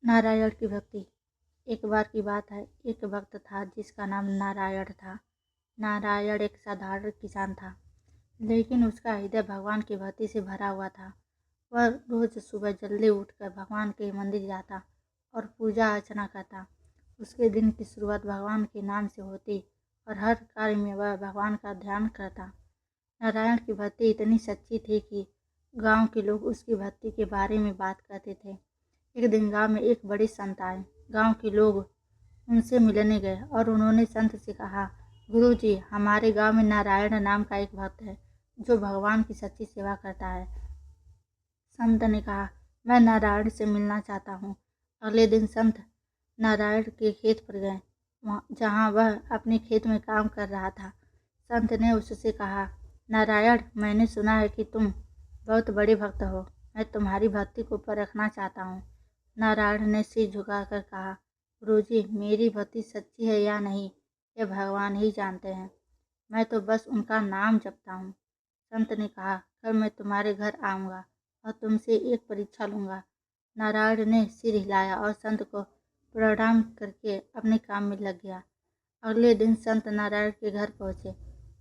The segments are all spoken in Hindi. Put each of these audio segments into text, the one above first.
नारायण की भक्ति। एक बार की बात है, एक भक्त था जिसका नाम नारायण था। नारायण एक साधारण किसान था, लेकिन उसका हृदय भगवान की भक्ति से भरा हुआ था। वह रोज सुबह जल्दी उठकर भगवान के मंदिर जाता और पूजा अर्चना करता। उसके दिन की शुरुआत भगवान के नाम से होती और हर कार्य में वह भगवान का ध्यान करता। नारायण की भक्ति इतनी सच्ची थी कि गांव के लोग उसकी भक्ति के बारे में बात करते थे। एक दिन गांव में एक बड़े संत आए। गांव के लोग उनसे मिलने गए और उन्होंने संत से कहा, गुरुजी, हमारे गांव में नारायण नाम का एक भक्त है जो भगवान की सच्ची सेवा करता है। संत ने कहा, मैं नारायण से मिलना चाहता हूँ। अगले दिन संत नारायण के खेत पर गए, जहाँ वह अपने खेत में काम कर रहा था। संत ने उससे कहा, नारायण, मैंने सुना है कि तुम बहुत बड़े भक्त हो। मैं तुम्हारी भक्ति को परखना चाहता हूँ। नारायण ने सिर झुकाकर कहा, गुरुजी, मेरी भक्ति सच्ची है या नहीं, यह भगवान ही जानते हैं। मैं तो बस उनका नाम जपता हूँ। संत ने कहा, कल मैं तुम्हारे घर आऊँगा और तुमसे एक परीक्षा लूँगा। नारायण ने सिर हिलाया और संत को प्रणाम करके अपने काम में लग गया। अगले दिन संत नारायण के घर पहुँचे।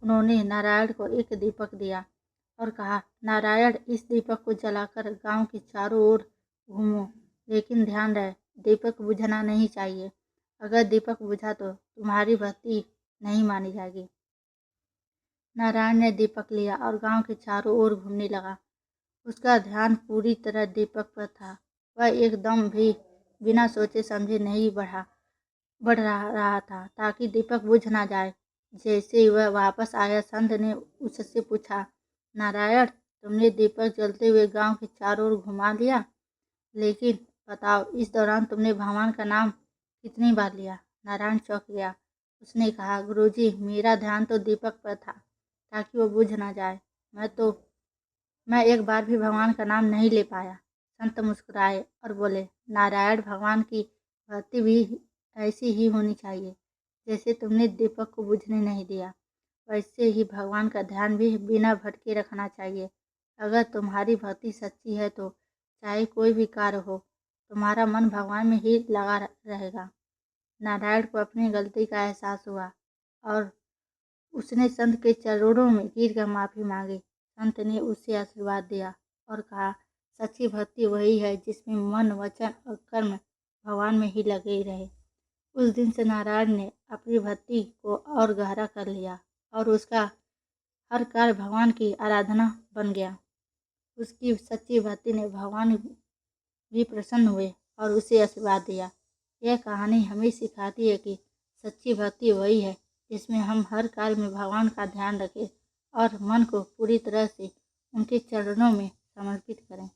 उन्होंने नारायण को एक दीपक दिया और कहा, नारायण, इस दीपक को जलाकर गांव के चारों ओर घूमो, लेकिन ध्यान रहे, दीपक बुझना नहीं चाहिए। अगर दीपक बुझा तो तुम्हारी भक्ति नहीं मानी जाएगी। नारायण ने दीपक लिया और गांव के चारों ओर घूमने लगा। उसका ध्यान पूरी तरह दीपक पर था। वह एकदम भी बिना सोचे समझे नहीं बढ़ रहा था ताकि दीपक बुझ ना जाए। जैसे ही वह वापस आया, संत ने उससे पूछा, नारायण, तुमने दीपक जलते हुए गांव के चारों ओर घुमा लिया, लेकिन बताओ, इस दौरान तुमने भगवान का नाम कितनी बार लिया? नारायण चौंक गया। उसने कहा, गुरुजी, मेरा ध्यान तो दीपक पर था ताकि वो बुझ ना जाए। मैं एक बार भी भगवान का नाम नहीं ले पाया। संत मुस्कुराए और बोले, नारायण, भगवान की भक्ति भी ऐसी ही होनी चाहिए। जैसे तुमने दीपक को बुझने नहीं दिया, वैसे ही भगवान का ध्यान भी बिना भटके रखना चाहिए। अगर तुम्हारी भक्ति सच्ची है तो चाहे कोई भी कार्य हो, तुम्हारा मन भगवान में ही लगा रहेगा। नारायण को अपनी गलती का एहसास हुआ और उसने संत के चरणों में गिरकर माफी मांगी। संत ने उसे आशीर्वाद दिया और कहा, सच्ची भक्ति वही है जिसमें मन, वचन और कर्म भगवान में ही लगे रहे। उस दिन से नारायण ने अपनी भक्ति को और गहरा कर लिया और उसका हर कार्य भगवान की आराधना बन गया। उसकी सच्ची भक्ति ने भगवान भी प्रसन्न हुए और उसे आशीर्वाद दिया। यह कहानी हमें सिखाती है कि सच्ची भक्ति वही है जिसमें हम हर कार्य में भगवान का ध्यान रखें और मन को पूरी तरह से उनके चरणों में समर्पित करें।